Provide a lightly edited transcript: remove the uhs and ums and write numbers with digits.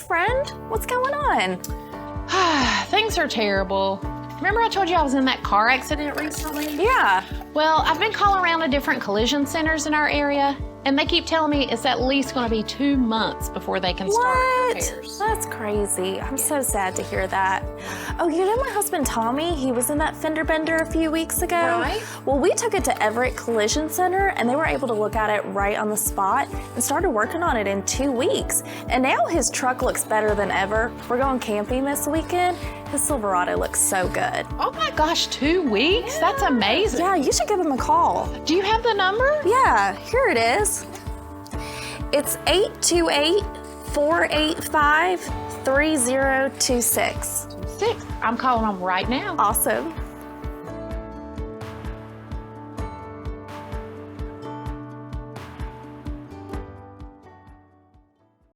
friend. What's going on? Things are terrible. Remember I told you I was in that car accident recently? Yeah. Well, I've been calling around to different collision centers in our area, and they keep telling me it's at least going to be 2 months before they can start repairs. That's crazy. I'm so sad to hear that. Oh, you know my husband Tommy? He was in that fender bender a few weeks ago. Right. Well, we took it to Everett Collision Center, and they were able to look at it right on the spot and started working on it in 2 weeks. And now his truck looks better than ever. We're going camping this weekend. His Silverado looks so good. Oh my gosh, 2 weeks? That's amazing. Yeah, you should give him a call. Do you have the number? Yeah, here it is. It's 828-485-3026. 6. I'm calling them right now. Awesome.